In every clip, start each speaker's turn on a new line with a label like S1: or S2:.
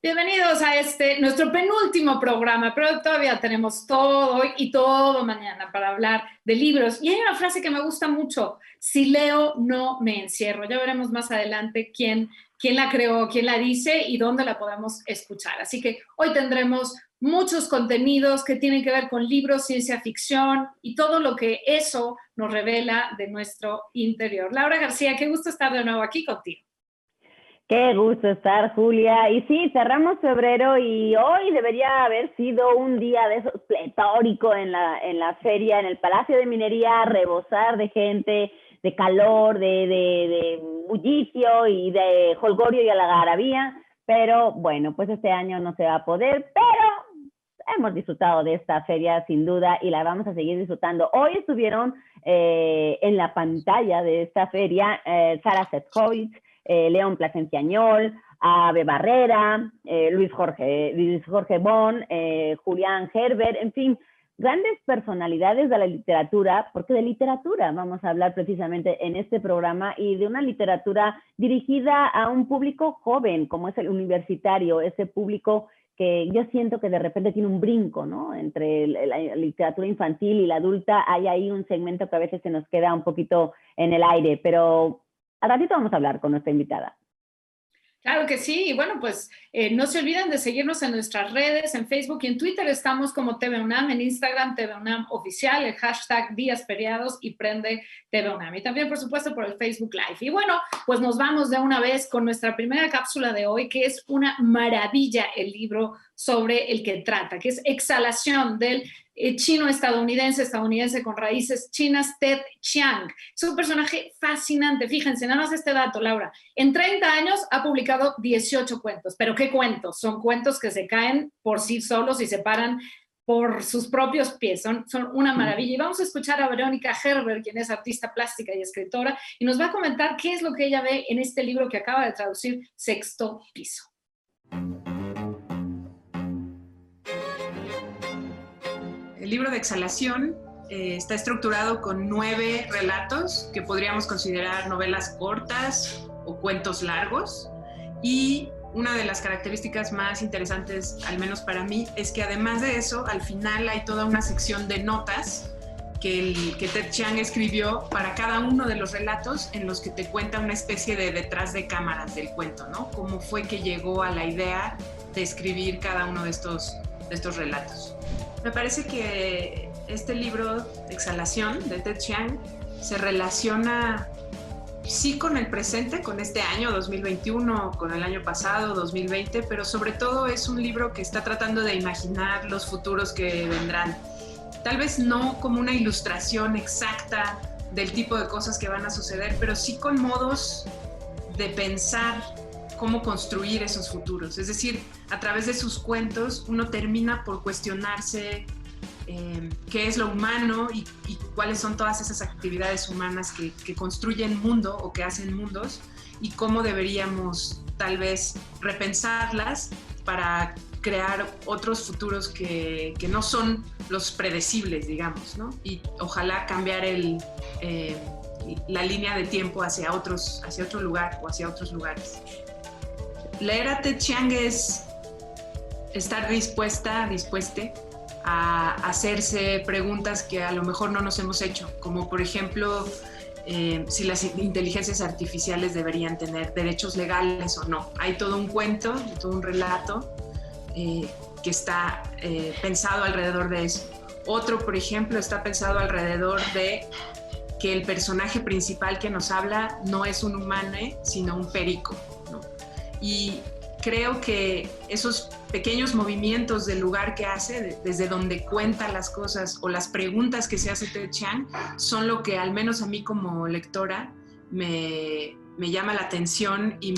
S1: Bienvenidos a nuestro penúltimo programa, pero todavía tenemos todo hoy y todo mañana para hablar de libros. Y hay una frase que me gusta mucho: si leo, no me encierro. Ya veremos más adelante quién la creó, quién la dice y dónde la podemos escuchar. Así que hoy tendremos muchos contenidos que tienen que ver con libros, ciencia ficción y todo lo que eso nos revela de nuestro interior. Laura García, qué gusto estar de nuevo aquí contigo.
S2: Qué gusto estar, Julia. Y sí, cerramos febrero y hoy debería haber sido un día de esos pletórico en la feria, en el Palacio de Minería, rebosar de gente, de calor, de bullicio y de jolgorio y algarabía. Pero bueno, pues este año no se va a poder, pero hemos disfrutado de esta feria sin duda y la vamos a seguir disfrutando. Hoy estuvieron en la pantalla de esta feria Sara Sefcovic, León Plasencia Añol, Ave Barrera, Luis Jorge Bon, Julián Herbert, en fin, grandes personalidades de la literatura, porque de literatura vamos a hablar precisamente en este programa y de una literatura dirigida a un público joven, como es el universitario, ese público que yo siento que de repente tiene un brinco, ¿no? Entre la literatura infantil y la adulta, hay ahí un segmento que a veces se nos queda un poquito en el aire, pero a ratito vamos a hablar con nuestra invitada.
S1: Claro que sí, y bueno, pues no se olviden de seguirnos en nuestras redes, en Facebook y en Twitter estamos como TV UNAM, en Instagram TV UNAM Oficial, el hashtag Días Feriados y Prende TV UNAM, y también por supuesto por el Facebook Live. Y bueno, pues nos vamos de una vez con nuestra primera cápsula de hoy, que es una maravilla el libro sobre el que trata, que es Exhalación, del estadounidense con raíces chinas, Ted Chiang. Es un personaje fascinante. Fíjense, nada más este dato, Laura. En 30 años ha publicado 18 cuentos. ¿Pero qué cuentos? Son cuentos que se caen por sí solos y se paran por sus propios pies. Son una maravilla. Y vamos a escuchar a Verónica Herbert, quien es artista plástica y escritora, y nos va a comentar qué es lo que ella ve en este libro que acaba de traducir, Sexto Piso.
S3: El libro de Exhalación está estructurado con 9 relatos que podríamos considerar novelas cortas o cuentos largos, y una de las características más interesantes, al menos para mí, es que además de eso, al final hay toda una sección de notas que Ted Chiang escribió para cada uno de los relatos, en los que te cuenta una especie de detrás de cámaras del cuento, ¿no? Cómo fue que llegó a la idea de escribir cada uno de estos relatos. Me parece que este libro, Exhalación, de Ted Chiang, se relaciona sí con el presente, con este año 2021, con el año pasado, 2020, pero sobre todo es un libro que está tratando de imaginar los futuros que vendrán. Tal vez no como una ilustración exacta del tipo de cosas que van a suceder, pero sí con modos de pensar cómo construir esos futuros. Es decir, a través de sus cuentos uno termina por cuestionarse qué es lo humano y cuáles son todas esas actividades humanas que construyen mundo o que hacen mundos, y cómo deberíamos tal vez repensarlas para crear otros futuros que no son los predecibles, digamos, ¿no? Y ojalá cambiar la línea de tiempo hacia otro lugar o hacia otros lugares. Leer a Ted Chiang es estar dispuesta a hacerse preguntas que a lo mejor no nos hemos hecho, como por ejemplo si las inteligencias artificiales deberían tener derechos legales o no. Hay todo un cuento, todo un relato que está pensado alrededor de eso. Otro, por ejemplo, está pensado alrededor de que el personaje principal que nos habla no es un humano, sino un perico, ¿no? Y creo que esos pequeños movimientos del lugar que hace, desde donde cuenta las cosas o las preguntas que se hace Ted Chiang, son lo que al menos a mí como lectora me llama la atención y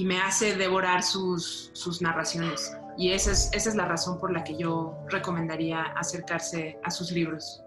S3: me hace devorar sus narraciones. Y esa es la razón por la que yo recomendaría acercarse a sus libros.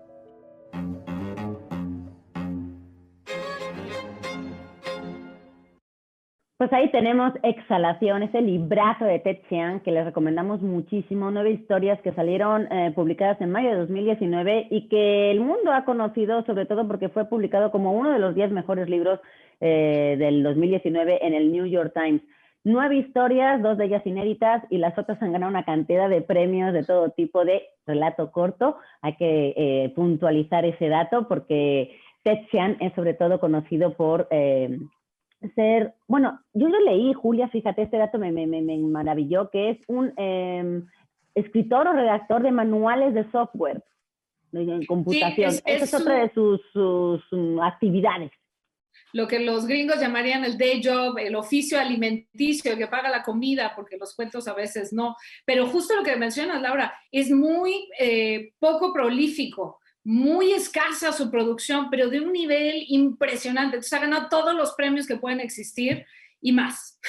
S2: Pues ahí tenemos Exhalación, ese librazo de Ted Chiang que les recomendamos muchísimo, 9 historias que salieron publicadas en mayo de 2019 y que el mundo ha conocido, sobre todo porque fue publicado como uno de los 10 mejores libros del 2019 en el New York Times. 9 historias, 2 de ellas inéditas, y las otras han ganado una cantidad de premios de todo tipo de relato corto. Hay que puntualizar ese dato porque Ted Chiang es sobre todo conocido por ser, bueno, yo lo leí, Julia, fíjate, este dato me maravilló, que es un escritor o redactor de manuales de software en computación.
S1: Sí,
S2: esa es otra de sus actividades.
S1: Lo que los gringos llamarían el day job, el oficio alimenticio, que paga la comida, porque los cuentos a veces no. Pero justo lo que mencionas, Laura, es muy poco prolífico, muy escasa su producción, pero de un nivel impresionante. Entonces ha ganado todos los premios que pueden existir y más.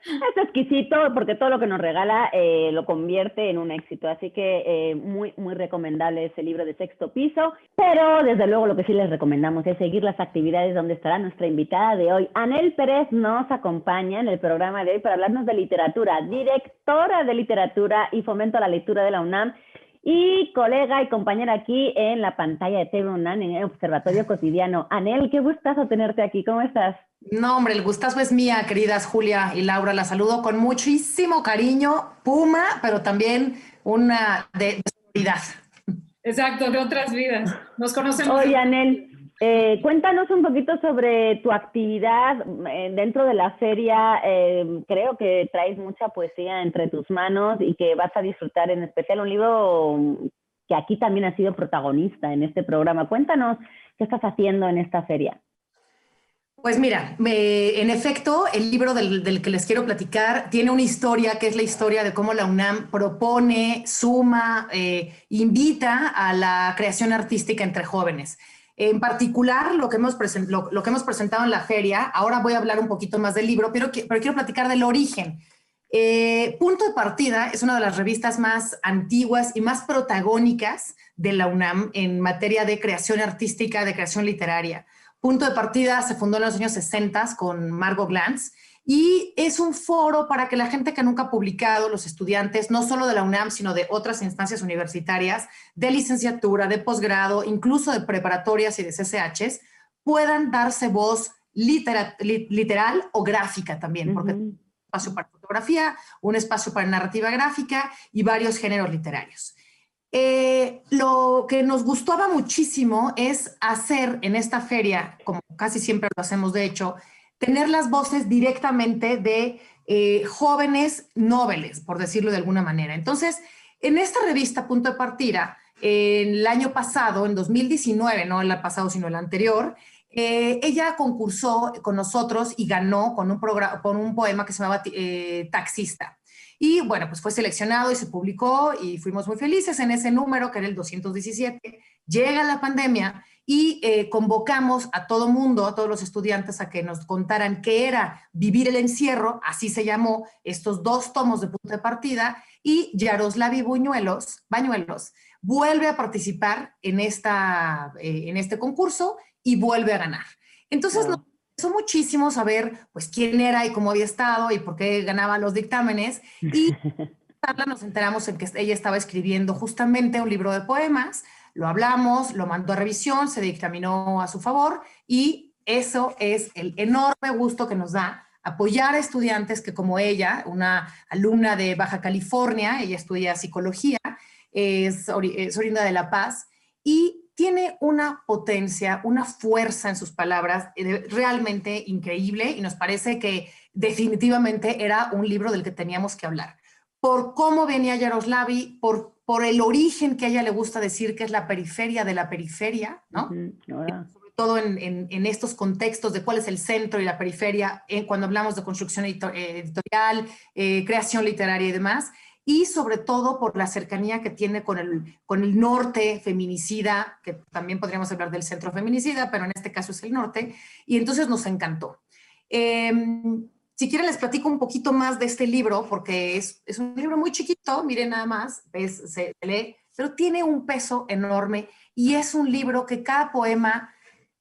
S2: Es exquisito porque todo lo que nos regala lo convierte en un éxito, así que muy recomendable ese libro de Sexto Piso, pero desde luego lo que sí les recomendamos es seguir las actividades donde estará nuestra invitada de hoy. Anel Pérez nos acompaña en el programa de hoy para hablarnos de literatura, directora de literatura y fomento a la lectura de la UNAM y colega y compañera aquí en la pantalla de TV UNAM en el Observatorio Cotidiano. Anel, qué gustazo tenerte aquí, ¿cómo estás?
S4: No, hombre, el gustazo es mía, queridas Julia y Laura. La saludo con muchísimo cariño, Puma, pero también una de sonoridad.
S1: Exacto, de otras vidas. Nos conocemos.
S2: Oye, Anel, cuéntanos un poquito sobre tu actividad dentro de la feria. Creo que traes mucha poesía entre tus manos y que vas a disfrutar, en especial un libro que aquí también ha sido protagonista en este programa. Cuéntanos qué estás haciendo en esta feria.
S4: Pues mira, en efecto, el libro del que les quiero platicar tiene una historia que es la historia de cómo la UNAM propone, suma, invita a la creación artística entre jóvenes. En particular, lo que hemos presentado en la feria, ahora voy a hablar un poquito más del libro, pero quiero platicar del origen. Punto de Partida es una de las revistas más antiguas y más protagónicas de la UNAM en materia de creación artística, de creación literaria. Punto de Partida se fundó en los años 60 con Margot Glantz y es un foro para que la gente que nunca ha publicado, los estudiantes, no solo de la UNAM, sino de otras instancias universitarias, de licenciatura, de posgrado, incluso de preparatorias y de CCHs, puedan darse voz literal o gráfica también, porque hay un espacio para fotografía, un espacio para narrativa gráfica y varios géneros literarios. Lo que nos gustaba muchísimo es hacer en esta feria, como casi siempre lo hacemos de hecho, tener las voces directamente de jóvenes noveles, por decirlo de alguna manera. Entonces, en esta revista Punto de Partida, el año pasado, en 2019, no el pasado sino el anterior, ella concursó con nosotros y ganó con un poema que se llamaba Taxista. Y bueno, pues fue seleccionado y se publicó y fuimos muy felices en ese número, que era el 217. Llega la pandemia y convocamos a todo mundo, a todos los estudiantes, a que nos contaran qué era vivir el encierro, así se llamó estos 2 tomos de Punto de Partida, y Yaroslavi Bañuelos vuelve a participar en este concurso y vuelve a ganar. Entonces, nos interesó muchísimo saber pues quién era y cómo había estado y por qué ganaba los dictámenes, y nos enteramos en que ella estaba escribiendo justamente un libro de poemas. Lo hablamos, lo mandó a revisión, se dictaminó a su favor, y eso es el enorme gusto que nos da apoyar a estudiantes que, como ella, una alumna de Baja California, ella estudia psicología, es oriunda de La Paz, y tiene una potencia, una fuerza en sus palabras realmente increíble, y nos parece que definitivamente era un libro del que teníamos que hablar. Por cómo venía Yaroslavi, por el origen que a ella le gusta decir que es la periferia de la periferia, ¿no? Sobre todo en estos contextos de cuál es el centro y la periferia, cuando hablamos de construcción editorial, creación literaria y demás, y sobre todo por la cercanía que tiene con el norte feminicida, que también podríamos hablar del centro feminicida, pero en este caso es el norte, y entonces nos encantó. Si quieren les platico un poquito más de este libro, porque es un libro muy chiquito, miren nada más, se lee, pero tiene un peso enorme, y es un libro que cada poema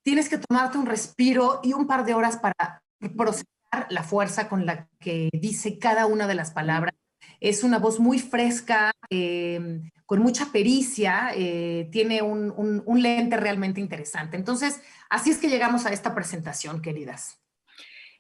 S4: tienes que tomarte un respiro y un par de horas para procesar la fuerza con la que dice cada una de las palabras. Es una voz muy fresca, con mucha pericia, tiene un lente realmente interesante. Entonces, así es que llegamos a esta presentación, queridas.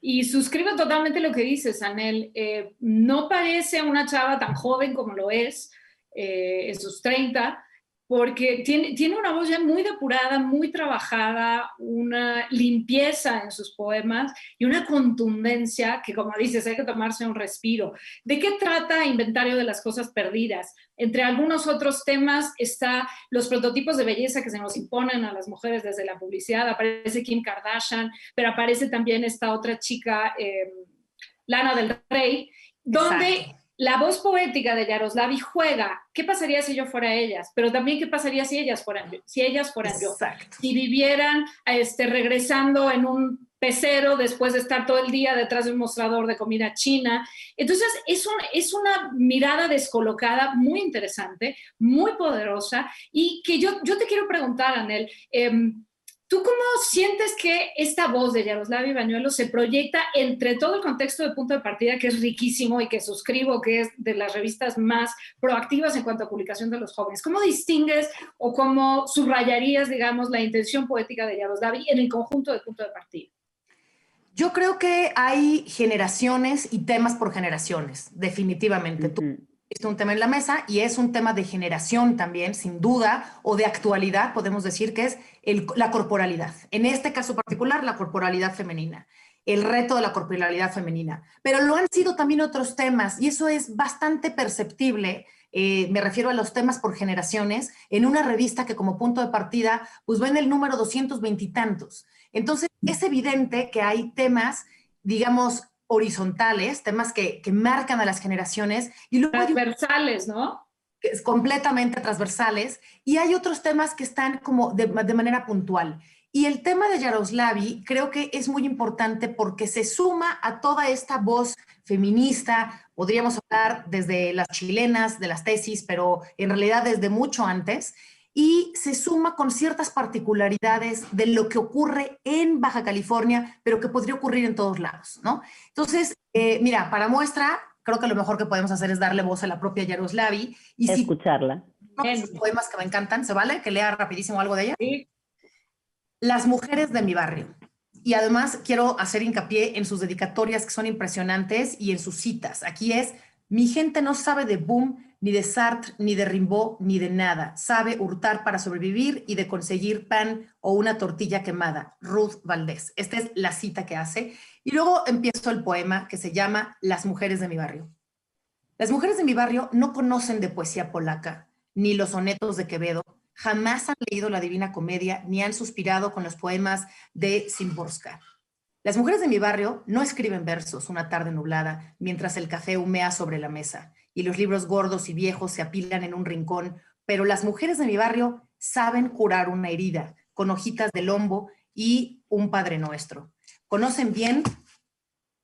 S1: Y suscribo totalmente lo que dices, Anel. No parece una chava tan joven como lo es, en sus 30, porque tiene una voz ya muy depurada, muy trabajada, una limpieza en sus poemas y una contundencia que, como dices, hay que tomarse un respiro. ¿De qué trata Inventario de las Cosas Perdidas? Entre algunos otros temas está los prototipos de belleza que se nos imponen a las mujeres desde la publicidad. Aparece Kim Kardashian, pero aparece también esta otra chica, Lana del Rey, donde... Exacto. La voz poética de Yaroslavi juega, ¿qué pasaría si yo fuera ellas? Pero también, ¿qué pasaría si ellas fueran yo? Si vivieran regresando en un pecero después de estar todo el día detrás de un mostrador de comida china. Entonces, es una mirada descolocada muy interesante, muy poderosa, y que yo te quiero preguntar, Anel, ¿tú cómo sientes que esta voz de Yaroslavi Bañuelos se proyecta entre todo el contexto de Punto de Partida, que es riquísimo y que suscribo, que es de las revistas más proactivas en cuanto a publicación de los jóvenes? ¿Cómo distingues o cómo subrayarías, digamos, la intención poética de Yaroslavi en el conjunto de Punto de Partida?
S4: Yo creo que hay generaciones y temas por generaciones, definitivamente. Tú es un tema en la mesa y es un tema de generación también, sin duda, o de actualidad, podemos decir que es la corporalidad. En este caso particular, la corporalidad femenina, el reto de la corporalidad femenina. Pero lo han sido también otros temas y eso es bastante perceptible. Me refiero a los temas por generaciones, en una revista que como Punto de Partida, pues va en el número 220 y tantos. Entonces, es evidente que hay temas, digamos, horizontales, temas que marcan a las generaciones. Y luego
S1: transversales, ¿no?
S4: Es completamente transversales. Y hay otros temas que están como de manera puntual. Y el tema de Yaroslavi creo que es muy importante porque se suma a toda esta voz feminista. Podríamos hablar desde las chilenas, de las tesis, pero en realidad desde mucho antes. Y se suma con ciertas particularidades de lo que ocurre en Baja California, pero que podría ocurrir en todos lados, ¿no? Entonces, mira, para muestra, creo que lo mejor que podemos hacer es darle voz a la propia Yaroslavi. Y
S2: escucharla.
S4: Sus poemas que me encantan, ¿se vale? Que lea rapidísimo algo de ella.
S1: Sí.
S4: Las mujeres de mi barrio. Y además quiero hacer hincapié en sus dedicatorias que son impresionantes y en sus citas. Aquí es: mi gente no sabe de Boom, ni de Sartre, ni de Rimbaud, ni de nada. Sabe hurtar para sobrevivir y de conseguir pan o una tortilla quemada. Ruth Valdés. Esta es la cita que hace. Y luego empiezo el poema que se llama Las mujeres de mi barrio. Las mujeres de mi barrio no conocen de poesía polaca, ni los sonetos de Quevedo. Jamás han leído la Divina Comedia, ni han suspirado con los poemas de Szymborska. Las mujeres de mi barrio no escriben versos una tarde nublada mientras el café humea sobre la mesa y los libros gordos y viejos se apilan en un rincón, pero las mujeres de mi barrio saben curar una herida con hojitas de lombo y un Padre Nuestro. Conocen bien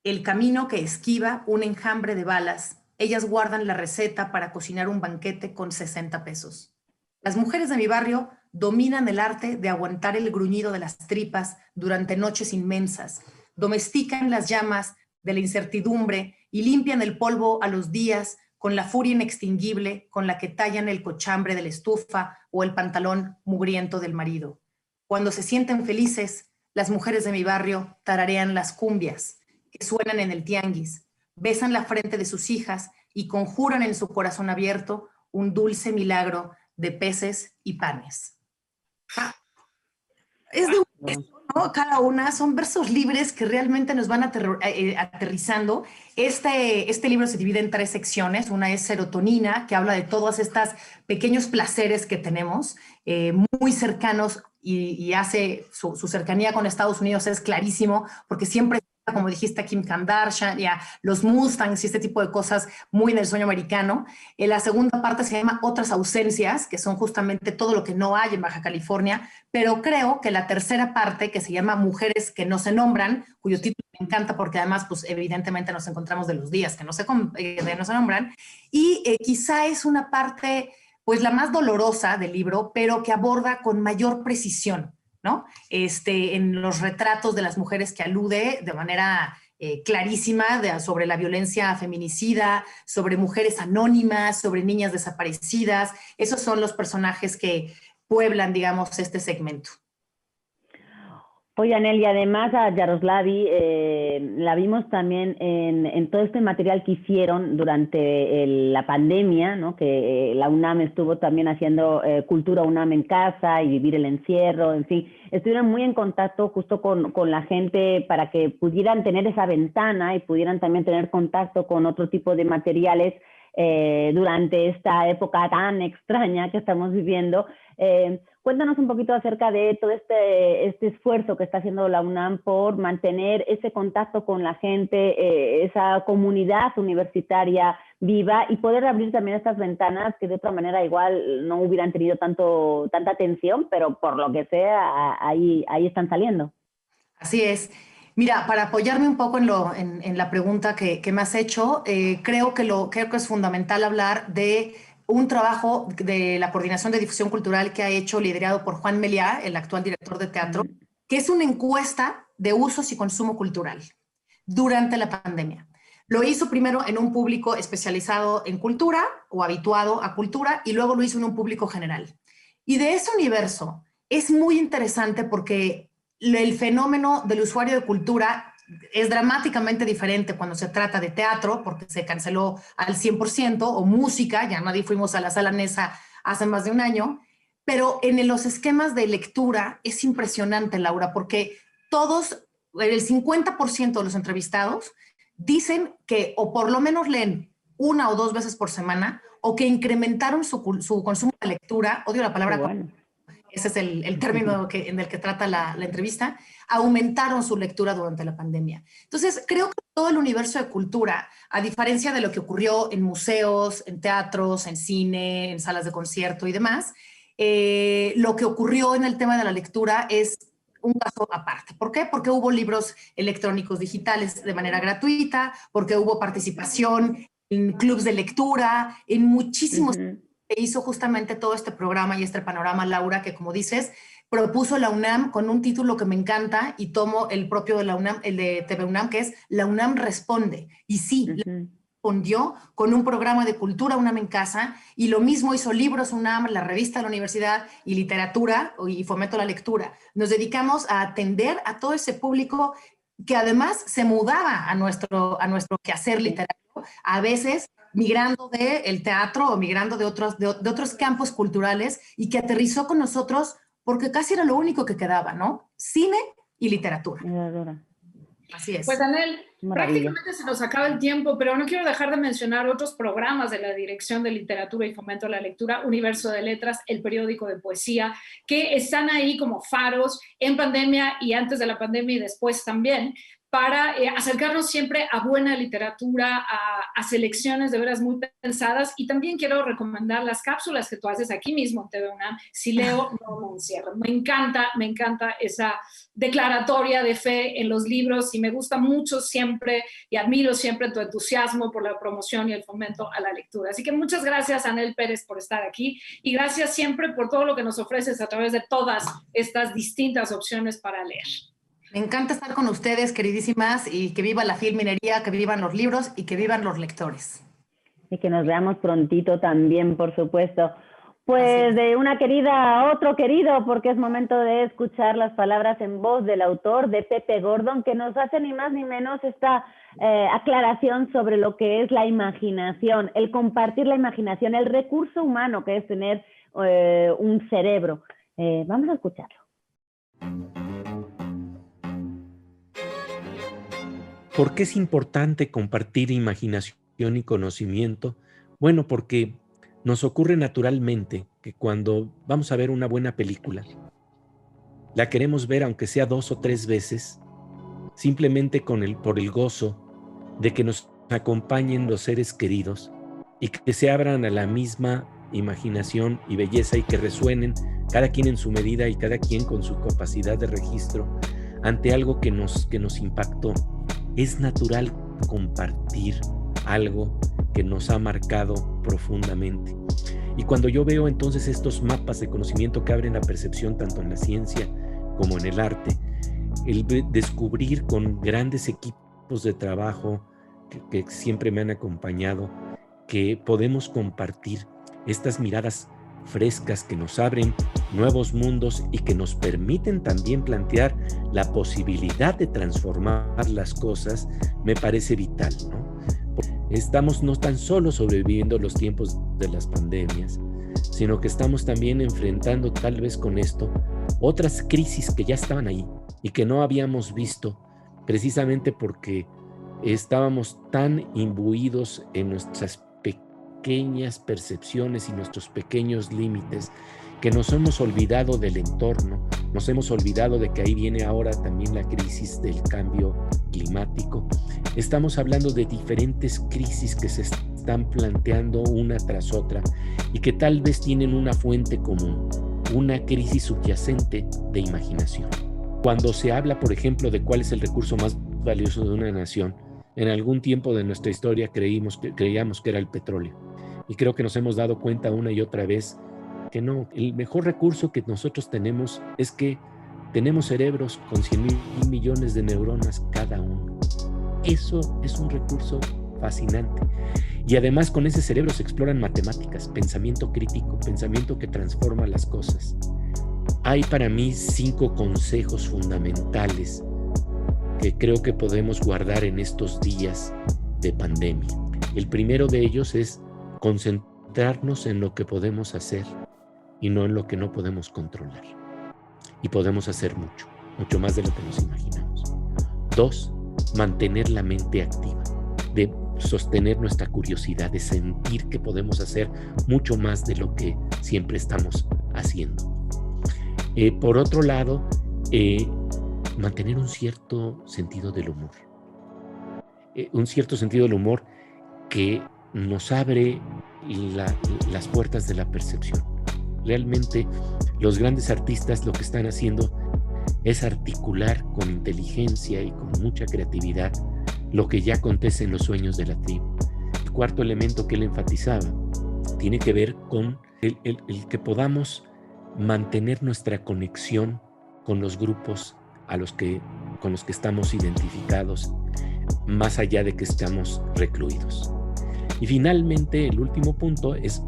S4: el camino que esquiva un enjambre de balas. Ellas guardan la receta para cocinar un banquete con 60 pesos. Las mujeres de mi barrio dominan el arte de aguantar el gruñido de las tripas durante noches inmensas, domestican las llamas de la incertidumbre y limpian el polvo a los días con la furia inextinguible con la que tallan el cochambre de la estufa o el pantalón mugriento del marido. Cuando se sienten felices, las mujeres de mi barrio tararean las cumbias que suenan en el tianguis, besan la frente de sus hijas y conjuran en su corazón abierto un dulce milagro de peces y panes. Es de un verso, ¿no? Cada una son versos libres que realmente nos van aterrizando. Este libro se divide en 3 secciones. Una es Serotonina, que habla de todos estos pequeños placeres que tenemos, muy cercanos, y hace su cercanía con Estados Unidos es clarísimo, porque siempre, como dijiste, Kim Kardashian, ya, los Mustangs y este tipo de cosas muy del sueño americano. La segunda parte se llama Otras ausencias, que son justamente todo lo que no hay en Baja California, pero creo que la tercera parte, que se llama Mujeres que no se nombran, cuyo título me encanta porque además, pues evidentemente nos encontramos de los días que no se nombran, y quizá es una parte, pues la más dolorosa del libro, pero que aborda con mayor precisión, ¿no? En los retratos de las mujeres que alude de manera clarísima sobre la violencia feminicida, sobre mujeres anónimas, sobre niñas desaparecidas. Esos son los personajes que pueblan, digamos, este segmento.
S2: Oye, Anel, y además a Yaroslavi la vimos también en todo este material que hicieron durante la pandemia, ¿no? Que la UNAM estuvo también haciendo Cultura UNAM en casa y vivir el encierro, en fin, estuvieron muy en contacto justo con la gente para que pudieran tener esa ventana y pudieran también tener contacto con otro tipo de materiales durante esta época tan extraña que estamos viviendo. Cuéntanos un poquito acerca de todo este esfuerzo que está haciendo la UNAM por mantener ese contacto con la gente, esa comunidad universitaria viva y poder abrir también estas ventanas que de otra manera igual no hubieran tenido tanta atención, pero por lo que sea, ahí están saliendo.
S4: Así es. Mira, para apoyarme un poco en la pregunta que me has hecho, creo que es fundamental hablar de un trabajo de la Coordinación de Difusión Cultural que ha hecho, liderado por Juan Meliá, el actual director de teatro, que es una encuesta de usos y consumo cultural durante la pandemia. Lo hizo primero en un público especializado en cultura o habituado a cultura, y luego lo hizo en un público general. Y de ese universo es muy interesante porque el fenómeno del usuario de cultura es dramáticamente diferente cuando se trata de teatro, porque se canceló al 100%, o música, ya nadie fuimos a la Sala Nesa hace más de un año, pero en los esquemas de lectura es impresionante, Laura, porque el 50% de los entrevistados dicen que o por lo menos leen 1 o 2 veces por semana, o que incrementaron su consumo de lectura, odio la palabra, bueno. Ese es el término en el que trata la entrevista, aumentaron su lectura durante la pandemia. Entonces, creo que todo el universo de cultura, a diferencia de lo que ocurrió en museos, en teatros, en cine, en salas de concierto y demás, lo que ocurrió en el tema de la lectura es un caso aparte. ¿Por qué? Porque hubo libros electrónicos digitales de manera gratuita, porque hubo participación en clubs de lectura, en muchísimos... que hizo justamente todo este programa y este panorama, Laura, que como dices, propuso la UNAM con un título que me encanta, y tomo el propio de la UNAM, el de TV UNAM, que es La UNAM Responde. Y sí, respondió con un programa de cultura UNAM en casa, y lo mismo hizo Libros UNAM, la revista de la universidad, y literatura y fomento a la lectura. Nos dedicamos a atender a todo ese público que además se mudaba a nuestro quehacer literario, a veces migrando del teatro o migrando de otros campos culturales, y que aterrizó con nosotros porque casi era lo único que quedaba, ¿no? Cine y literatura. Así es.
S1: Pues, Anel, prácticamente se nos acaba el tiempo, pero no quiero dejar de mencionar otros programas de la Dirección de Literatura y Fomento a la Lectura, Universo de Letras, el periódico de poesía, que están ahí como faros en pandemia y antes de la pandemia y después también, para acercarnos siempre a buena literatura, a selecciones de veras muy pensadas. Y también quiero recomendar las cápsulas que tú haces aquí mismo en TV UNAM, Si leo, no me encierro. Me encanta esa declaratoria de fe en los libros, y me gusta mucho siempre y admiro siempre tu entusiasmo por la promoción y el fomento a la lectura. Así que muchas gracias, Anel Pérez, por estar aquí, y gracias siempre por todo lo que nos ofreces a través de todas estas distintas opciones para leer.
S4: Me encanta estar con ustedes, queridísimas, y que viva la filminería, que vivan los libros y que vivan los lectores.
S2: Y que nos veamos prontito también, por supuesto. Pues de una querida a otro querido, porque es momento de escuchar las palabras en voz del autor, de Pepe Gordon, que nos hace ni más ni menos esta aclaración sobre lo que es la imaginación, el compartir la imaginación, el recurso humano que es tener un cerebro. Vamos a escucharlo.
S5: ¿Por qué es importante compartir imaginación y conocimiento? Bueno, porque nos ocurre naturalmente que cuando vamos a ver una buena película, la queremos ver aunque sea 2 o 3 veces, simplemente por el gozo de que nos acompañen los seres queridos y que se abran a la misma imaginación y belleza, y que resuenen cada quien en su medida y cada quien con su capacidad de registro ante algo que nos impactó. Es natural compartir algo que nos ha marcado profundamente. Y cuando yo veo entonces estos mapas de conocimiento que abren la percepción tanto en la ciencia como en el arte, el descubrir con grandes equipos de trabajo que siempre me han acompañado, que podemos compartir estas miradas frescas que nos abren nuevos mundos y que nos permiten también plantear la posibilidad de transformar las cosas, me parece vital, ¿no? Estamos no tan solo sobreviviendo los tiempos de las pandemias, sino que estamos también enfrentando tal vez con esto otras crisis que ya estaban ahí y que no habíamos visto precisamente porque estábamos tan imbuidos en nuestras pequeñas percepciones y nuestros pequeños límites que nos hemos olvidado del entorno, nos hemos olvidado de que ahí viene ahora también la crisis del cambio climático. Estamos hablando de diferentes crisis que se están planteando una tras otra y que tal vez tienen una fuente común, una crisis subyacente de imaginación. Cuando se habla, por ejemplo, de cuál es el recurso más valioso de una nación, en algún tiempo de nuestra historia creíamos que era el petróleo. Y creo que nos hemos dado cuenta una y otra vez que no, el mejor recurso que nosotros tenemos es que tenemos cerebros con 100,000 millones de neuronas cada uno. Eso es un recurso fascinante. Y además con ese cerebro se exploran matemáticas, pensamiento crítico, pensamiento que transforma las cosas. Hay para mí 5 consejos fundamentales que creo que podemos guardar en estos días de pandemia. El primero de ellos es concentrarnos en lo que podemos hacer y no en lo que no podemos controlar. Y podemos hacer mucho, mucho más de lo que nos imaginamos. 2, mantener la mente activa, de sostener nuestra curiosidad, de sentir que podemos hacer mucho más de lo que siempre estamos haciendo. Por otro lado, mantener un cierto sentido del humor. Un cierto sentido del humor que nos abre las puertas de la percepción. Realmente los grandes artistas lo que están haciendo es articular con inteligencia y con mucha creatividad lo que ya acontece en los sueños de la tribu. El cuarto elemento que él enfatizaba tiene que ver con el que podamos mantener nuestra conexión con los grupos con los que estamos identificados, más allá de que estamos recluidos. Y finalmente, el último punto es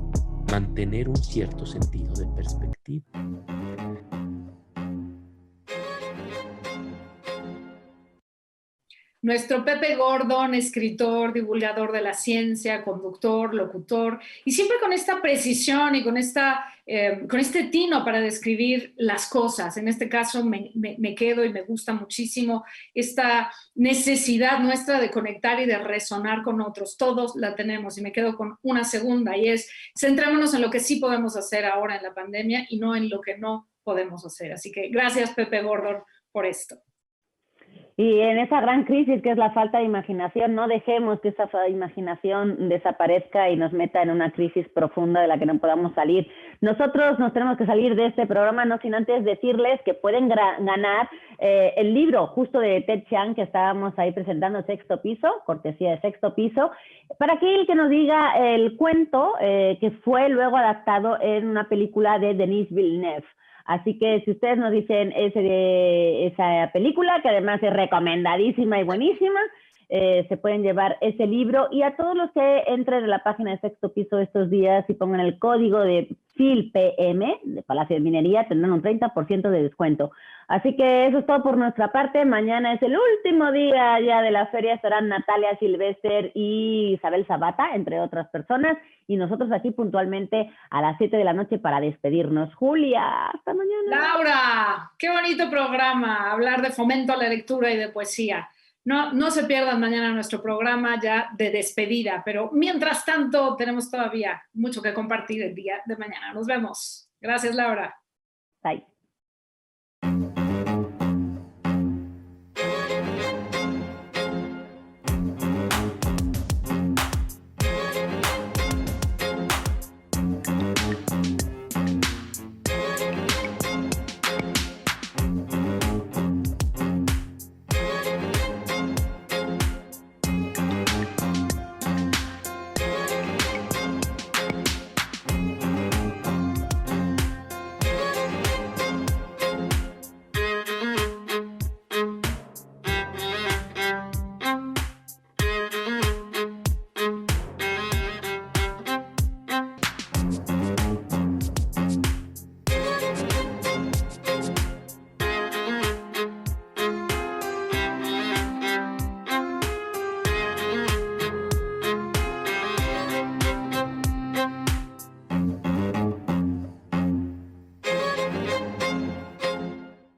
S5: mantener un cierto sentido de perspectiva.
S1: Nuestro Pepe Gordon, escritor, divulgador de la ciencia, conductor, locutor, y siempre con esta precisión y con este tino para describir las cosas. En este caso me quedo y me gusta muchísimo esta necesidad nuestra de conectar y de resonar con otros. Todos la tenemos y me quedo con una segunda y es centrémonos en lo que sí podemos hacer ahora en la pandemia y no en lo que no podemos hacer. Así que gracias, Pepe Gordon, por esto.
S2: Y en esa gran crisis que es la falta de imaginación, no dejemos que esa imaginación desaparezca y nos meta en una crisis profunda de la que no podamos salir. Nosotros nos tenemos que salir de este programa, no sin antes decirles que pueden ganar el libro justo de Ted Chiang que estábamos ahí presentando, Sexto Piso, cortesía de Sexto Piso, para aquel que nos diga el cuento que fue luego adaptado en una película de Denis Villeneuve. Así que si ustedes nos dicen esa película, que además es recomendadísima y buenísima, se pueden llevar ese libro. Y a todos los que entren en la página de Sexto Piso estos días y pongan el código de PHILPM, de Palacio de Minería, tendrán un 30% de descuento. Así que eso es todo por nuestra parte. Mañana es el último día ya de la feria. Estarán Natalia Silvester y Isabel Zapata, entre otras personas. Y nosotros aquí puntualmente a las 7 de la noche para despedirnos. Julia, hasta mañana.
S1: Laura, qué bonito programa, hablar de fomento a la lectura y de poesía. No se pierdan mañana nuestro programa ya de despedida, pero mientras tanto tenemos todavía mucho que compartir el día de mañana. Nos vemos. Gracias, Laura.
S2: Bye.